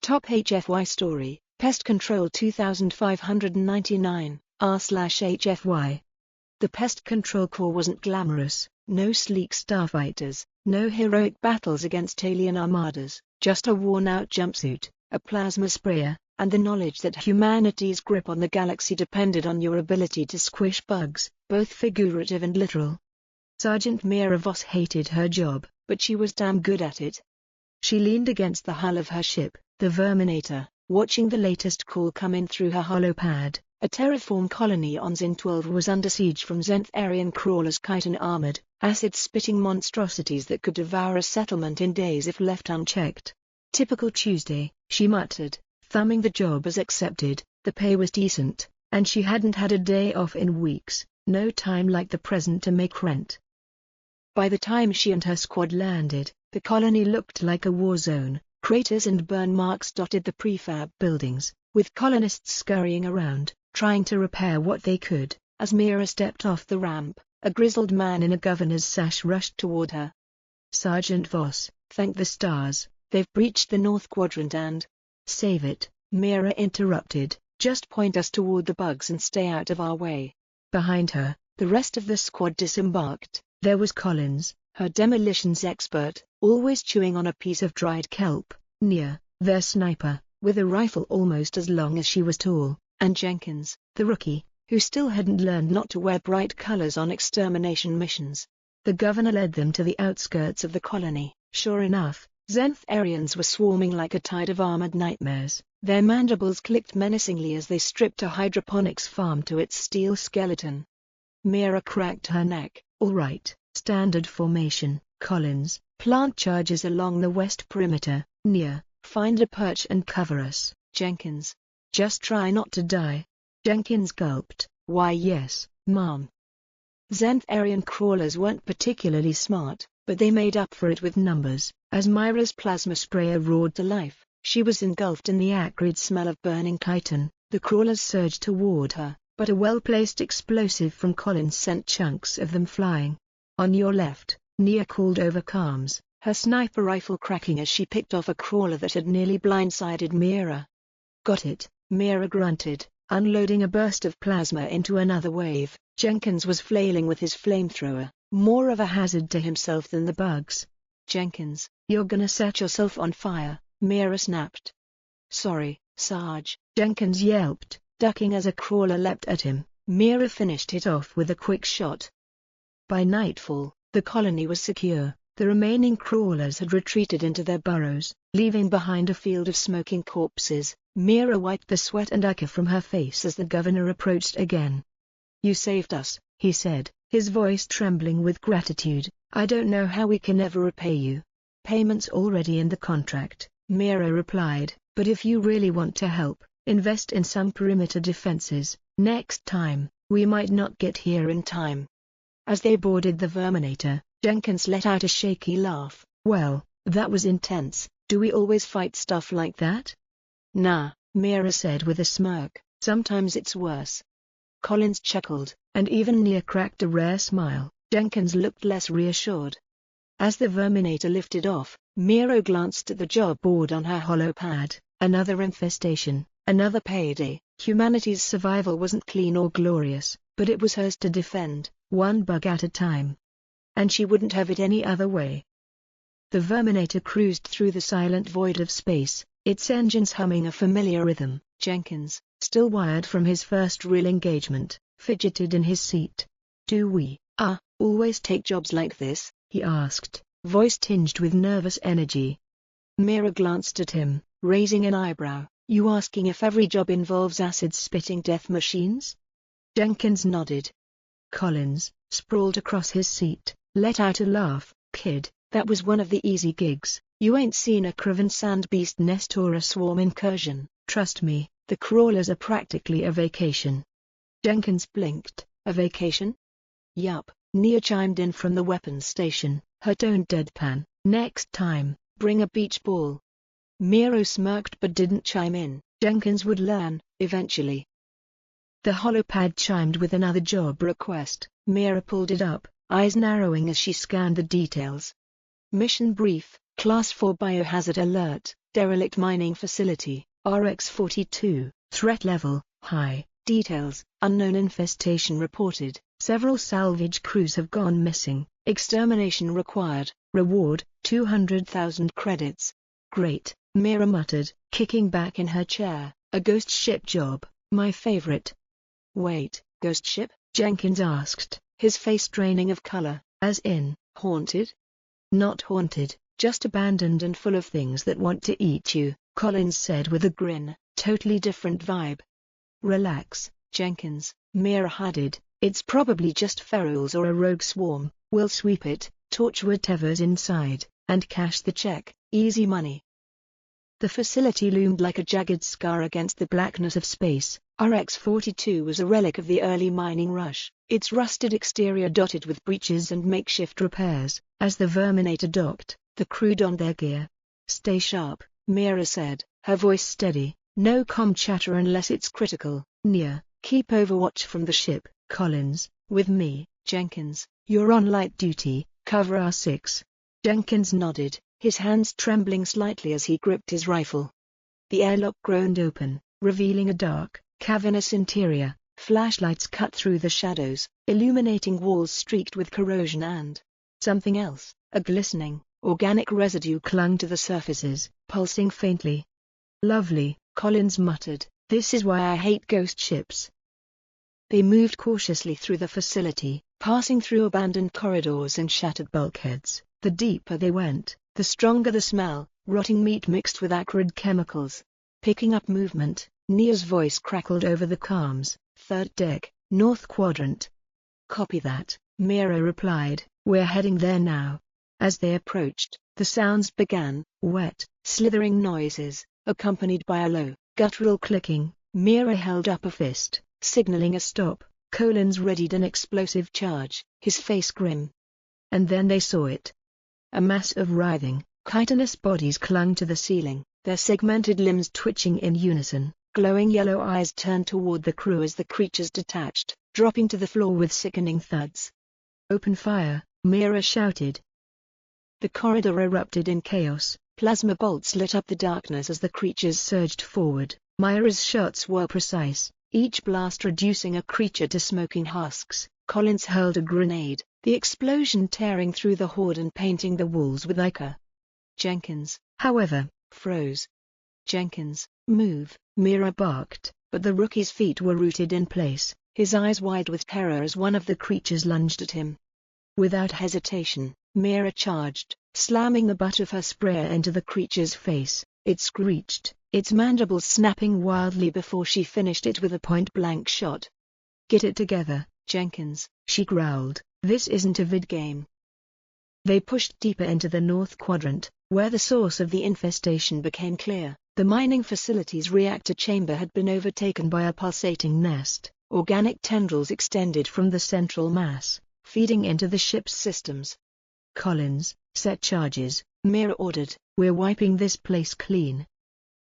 Top HFY story, Pest Control 2599, r/HFY. The Pest Control Corps wasn't glamorous, no sleek starfighters, no heroic battles against alien armadas, just a worn-out jumpsuit, a plasma sprayer, and the knowledge that humanity's grip on the galaxy depended on your ability to squish bugs, both figurative and literal. Sergeant Mira Voss hated her job, but she was damn good at it. She leaned against the hull of her ship, the Verminator, watching the latest call come in through her holopad. A terraform colony on Zin 12 was under siege from Xantharian crawlers, chitin-armored, acid-spitting monstrosities that could devour a settlement in days if left unchecked. Typical Tuesday, she muttered, thumbing the job as accepted. The pay was decent, and she hadn't had a day off in weeks, no time like the present to make rent. By the time she and her squad landed, the colony looked like a war zone. Craters and burn marks dotted the prefab buildings, with colonists scurrying around, trying to repair what they could. As Mira stepped off the ramp, a grizzled man in a governor's sash rushed toward her. "Sergeant Voss, thank the stars, they've breached the North Quadrant and—" "Save it," Mira interrupted, "just point us toward the bugs and stay out of our way." Behind her, the rest of the squad disembarked. There was Collins, her demolitions expert, always chewing on a piece of dried kelp, Nia, their sniper, with a rifle almost as long as she was tall, and Jenkins, the rookie, who still hadn't learned not to wear bright colors on extermination missions. The governor led them to the outskirts of the colony. Sure enough, Xantharians were swarming like a tide of armored nightmares. Their mandibles clicked menacingly as they stripped a hydroponics farm to its steel skeleton. Mira cracked her neck. "All right, standard formation, Collins. Plant charges along the west perimeter. Nia, find a perch and cover us. Jenkins, just try not to die." Jenkins gulped. "Why yes, Mom." Xantharian crawlers weren't particularly smart, but they made up for it with numbers. As Mira's plasma sprayer roared to life, she was engulfed in the acrid smell of burning chitin. The crawlers surged toward her, but a well-placed explosive from Collins sent chunks of them flying. "On your left," Nia called over comms, her sniper rifle cracking as she picked off a crawler that had nearly blindsided Mira. "Got it," Mira grunted, unloading a burst of plasma into another wave. Jenkins was flailing with his flamethrower, more of a hazard to himself than the bugs. "Jenkins, you're gonna set yourself on fire," Mira snapped. "Sorry, Sarge," Jenkins yelped, ducking as a crawler leapt at him. Mira finished it off with a quick shot. By nightfall, the colony was secure. The remaining crawlers had retreated into their burrows, leaving behind a field of smoking corpses. Mira wiped the sweat and ichor from her face as the governor approached again. "You saved us," he said, his voice trembling with gratitude. "I don't know how we can ever repay you." "Payment's already in the contract," Mira replied, "but if you really want to help, invest in some perimeter defenses. Next time, we might not get here in time." As they boarded the Verminator, Jenkins let out a shaky laugh. "Well, that was intense. Do we always fight stuff like that?" "Nah," Mira said with a smirk, "sometimes it's worse." Collins chuckled, and even Nia cracked a rare smile. Jenkins looked less reassured. As the Verminator lifted off, Mira glanced at the job board on her holopad. Another infestation, another payday. Humanity's survival wasn't clean or glorious, but it was hers to defend, one bug at a time. And she wouldn't have it any other way. The Verminator cruised through the silent void of space, its engines humming a familiar rhythm. Jenkins, still wired from his first real engagement, fidgeted in his seat. "Do we, always take jobs like this?" he asked, voice tinged with nervous energy. Mira glanced at him, raising an eyebrow. "You asking if every job involves acid-spitting death machines?" Jenkins nodded. Collins, sprawled across his seat, let out a laugh. "Kid, that was one of the easy gigs. You ain't seen a Kraven sand beast nest or a swarm incursion. Trust me, the crawlers are practically a vacation." Jenkins blinked. "A vacation?" "Yup," Nia chimed in from the weapons station, her tone deadpan. "Next time, bring a beach ball." Miro smirked but didn't chime in. Jenkins would learn, eventually. The holopad chimed with another job request. Mira pulled it up, eyes narrowing as she scanned the details. "Mission brief, Class 4 Biohazard Alert, Derelict Mining Facility, RX-42, Threat Level, High, Details, Unknown Infestation Reported, Several salvage crews have gone missing, Extermination required, Reward, 200,000 credits. Great, Mira muttered, kicking back in her chair, a ghost ship job, my favorite. Wait, ghost ship? Jenkins asked, his face draining of color, as in, haunted? Not haunted, just abandoned and full of things that want to eat you, Collins said with a grin, totally different vibe. Relax, Jenkins, Mira added, it's probably just ferals or a rogue swarm, we'll sweep it, torch whatever's inside, and cash the check, easy money. The facility loomed like a jagged scar against the blackness of space. RX-42 was a relic of the early mining rush, its rusted exterior dotted with breaches and makeshift repairs. As the Verminator docked, the crew donned their gear. Stay sharp, Mira said, her voice steady, no comm chatter unless it's critical. Nia, keep overwatch from the ship. Collins, with me. Jenkins, you're on light duty, cover R6. Jenkins nodded, his hands trembling slightly as he gripped his rifle. The airlock groaned open, revealing a dark, cavernous interior. Flashlights cut through the shadows, illuminating walls streaked with corrosion and something else, a glistening, organic residue clung to the surfaces, pulsing faintly. Lovely, Collins muttered, this is why I hate ghost ships. They moved cautiously through the facility, passing through abandoned corridors and shattered bulkheads. The deeper they went, the stronger the smell, rotting meat mixed with acrid chemicals. Picking up movement, Nia's voice crackled over the comms. Third deck, North Quadrant. Copy that, Mira replied, we're heading there now. As they approached, the sounds began, wet, slithering noises, accompanied by a low, guttural clicking. Mira held up a fist, signaling a stop. Collins readied an explosive charge, his face grim. And then they saw it. A mass of writhing, chitinous bodies clung to the ceiling, their segmented limbs twitching in unison. Glowing yellow eyes turned toward the crew as the creatures detached, dropping to the floor with sickening thuds. Open fire, Mira shouted. The corridor erupted in chaos, plasma bolts lit up the darkness as the creatures surged forward. Mira's shots were precise, each blast reducing a creature to smoking husks. Collins hurled a grenade, the explosion tearing through the horde and painting the walls with ichor. Jenkins, however, froze. Jenkins, move, Mira barked, but the rookie's feet were rooted in place, his eyes wide with terror as one of the creatures lunged at him. Without hesitation, Mira charged, slamming the butt of her sprayer into the creature's face. It screeched, its mandibles snapping wildly before she finished it with a point-blank shot. Get it together, Jenkins, she growled, this isn't a vid game. They pushed deeper into the North Quadrant, where the source of the infestation became clear. The mining facility's reactor chamber had been overtaken by a pulsating nest. Organic tendrils extended from the central mass, feeding into the ship's systems. Collins, set charges, Mira ordered, we're wiping this place clean.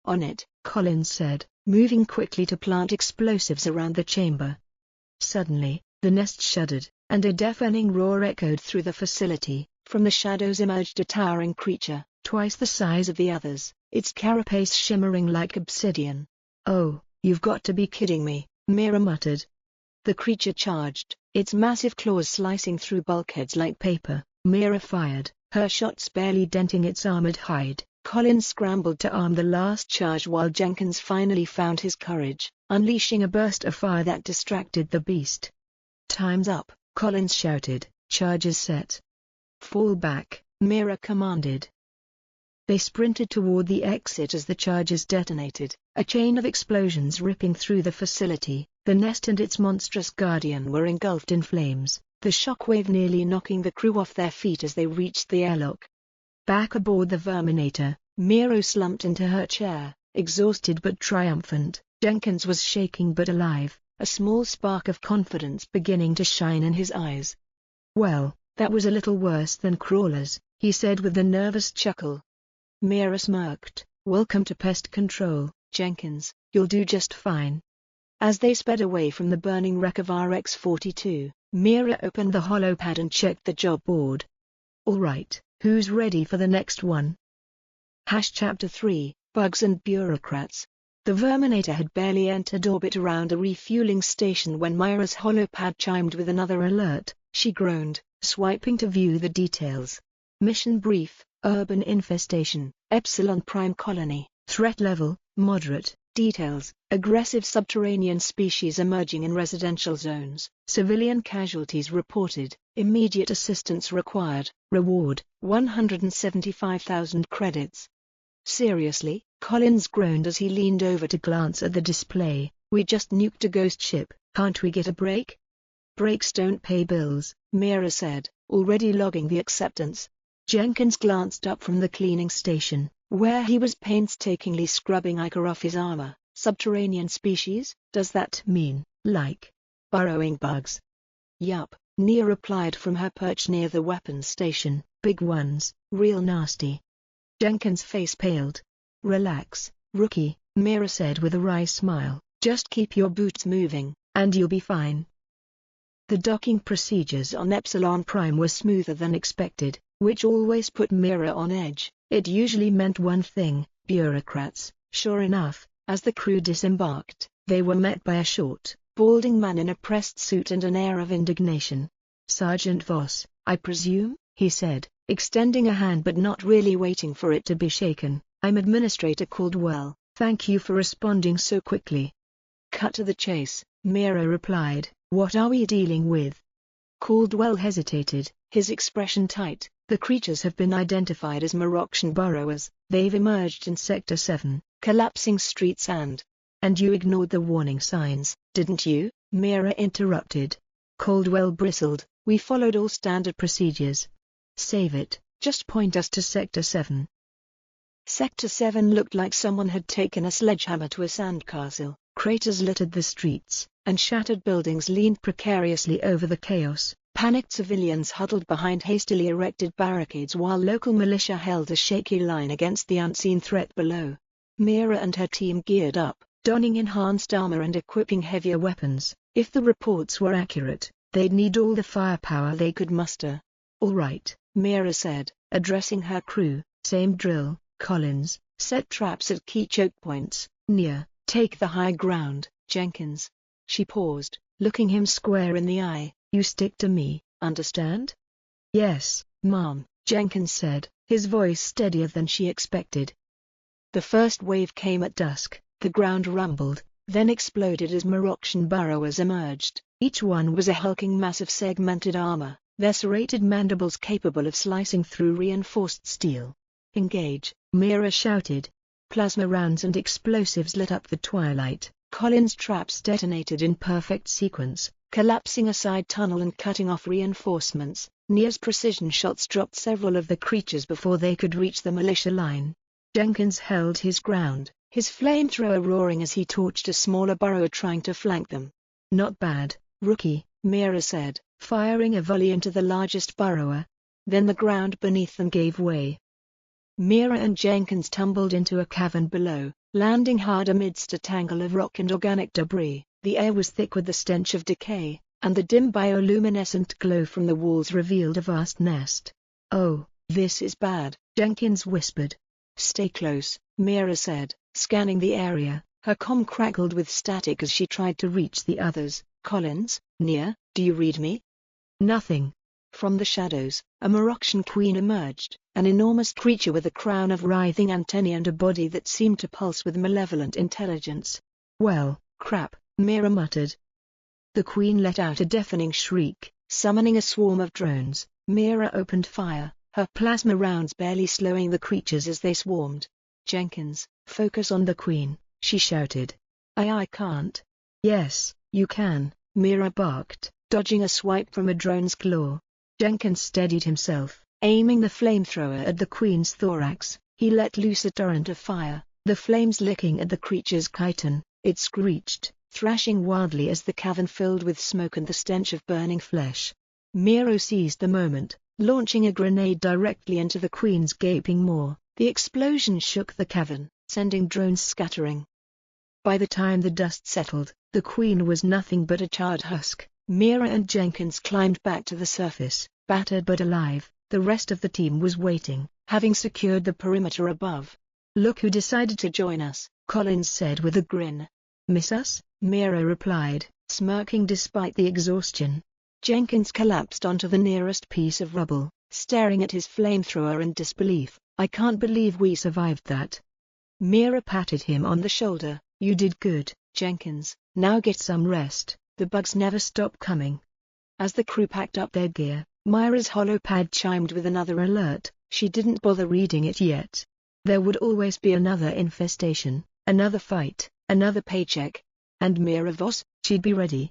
On it, Collins said, moving quickly to plant explosives around the chamber. Suddenly, the nest shuddered, and a deafening roar echoed through the facility. From the shadows emerged a towering creature, twice the size of the others, its carapace shimmering like obsidian. Oh, you've got to be kidding me, Mira muttered. The creature charged, its massive claws slicing through bulkheads like paper. Mira fired, her shots barely denting its armored hide. Collins scrambled to arm the last charge while Jenkins finally found his courage, unleashing a burst of fire that distracted the beast. Time's up, Collins shouted, charges set. Fall back, Mira commanded. They sprinted toward the exit as the charges detonated, a chain of explosions ripping through the facility. The nest and its monstrous guardian were engulfed in flames, the shockwave nearly knocking the crew off their feet as they reached the airlock. Back aboard the Verminator, Mira slumped into her chair, exhausted but triumphant. Jenkins was shaking but alive, a small spark of confidence beginning to shine in his eyes. Well, that was a little worse than crawlers, he said with a nervous chuckle. Mira smirked, welcome to pest control, Jenkins, you'll do just fine. As they sped away from the burning wreck of RX-42, Mira opened the holopad and checked the job board. All right, who's ready for the next one? Chapter 3, Bugs and Bureaucrats. The Verminator had barely entered orbit around a refueling station when Myra's holopad chimed with another alert. She groaned, swiping to view the details. Mission brief: urban infestation, Epsilon Prime colony, threat level, moderate. Details: aggressive subterranean species emerging in residential zones, civilian casualties reported, immediate assistance required, reward, 175,000 credits. Seriously? Collins groaned as he leaned over to glance at the display. We just nuked a ghost ship, can't we get a break? Breaks don't pay bills, Mira said, already logging the acceptance. Jenkins glanced up from the cleaning station, where he was painstakingly scrubbing ichor off his armor. Subterranean species? Does that mean, like, burrowing bugs? Yup, Nia replied from her perch near the weapons station. Big ones, real nasty. Jenkins' face paled. Relax, rookie, Mira said with a wry smile. Just keep your boots moving, and you'll be fine. The docking procedures on Epsilon Prime were smoother than expected, which always put Mira on edge. It usually meant one thing: bureaucrats. Sure enough, as the crew disembarked, they were met by a short, balding man in a pressed suit and an air of indignation. Sergeant Voss, I presume, he said, extending a hand but not really waiting for it to be shaken. I'm Administrator Caldwell. Thank you for responding so quickly. Cut to the chase, Mira replied. What are we dealing with? Caldwell hesitated, his expression tight. The creatures have been identified as Moroccan burrowers. They've emerged in Sector 7, collapsing streets and you ignored the warning signs, didn't you? Mira interrupted. Caldwell bristled. We followed all standard procedures. Save it, just point us to Sector 7. Sector 7 looked like someone had taken a sledgehammer to a sandcastle. Craters littered the streets, and shattered buildings leaned precariously over the chaos. Panicked civilians huddled behind hastily erected barricades while local militia held a shaky line against the unseen threat below. Mira and her team geared up, donning enhanced armor and equipping heavier weapons. If the reports were accurate, they'd need all the firepower they could muster. All right, Mira said, addressing her crew. Same drill, Collins. Set traps at key choke points. Nia, take the high ground. Jenkins. She paused, looking him square in the eye. You stick to me, understand? Yes, Mom, Jenkins said, his voice steadier than she expected. The first wave came at dusk. The ground rumbled, then exploded as Moroccan burrowers emerged. Each one was a hulking mass of segmented armor, their serrated mandibles capable of slicing through reinforced steel. Engage, Mira shouted. Plasma rounds and explosives lit up the twilight. Collins' traps detonated in perfect sequence, collapsing a side tunnel and cutting off reinforcements. Nia's precision shots dropped several of the creatures before they could reach the militia line. Jenkins held his ground, his flamethrower roaring as he torched a smaller burrower trying to flank them. Not bad, rookie, Mira said, firing a volley into the largest burrower. Then the ground beneath them gave way. Mira and Jenkins tumbled into a cavern below, landing hard amidst a tangle of rock and organic debris. The air was thick with the stench of decay, and the dim bioluminescent glow from the walls revealed a vast nest. Oh, this is bad, Jenkins whispered. Stay close, Mira said, scanning the area. Her comm crackled with static as she tried to reach the others. Collins, Nia, do you read me? Nothing. From the shadows, a Moroccan queen emerged, an enormous creature with a crown of writhing antennae and a body that seemed to pulse with malevolent intelligence. Well, crap, Mira muttered. The queen let out a deafening shriek, summoning a swarm of drones. Mira opened fire, her plasma rounds barely slowing the creatures as they swarmed. Jenkins, focus on the queen, she shouted. I can't. Yes, you can, Mira barked, dodging a swipe from a drone's claw. Jenkins steadied himself, aiming the flamethrower at the queen's thorax. He let loose a torrent of fire, the flames licking at the creature's chitin. It screeched, thrashing wildly as the cavern filled with smoke and the stench of burning flesh. Miro seized the moment, launching a grenade directly into the queen's gaping maw. The explosion shook the cavern, sending drones scattering. By the time the dust settled, the queen was nothing but a charred husk. Mira and Jenkins climbed back to the surface, battered but alive. The rest of the team was waiting, having secured the perimeter above. "Look who decided to join us," Collins said with a grin. "Miss us?" Mira replied, smirking despite the exhaustion. Jenkins collapsed onto the nearest piece of rubble, staring at his flamethrower in disbelief. "I can't believe we survived that." Mira patted him on the shoulder. "You did good, Jenkins. Now get some rest, the bugs never stop coming." As the crew packed up their gear, Myra's holopad chimed with another alert. She didn't bother reading it yet. There would always be another infestation, another fight, another paycheck. And Mira Voss, she'd be ready.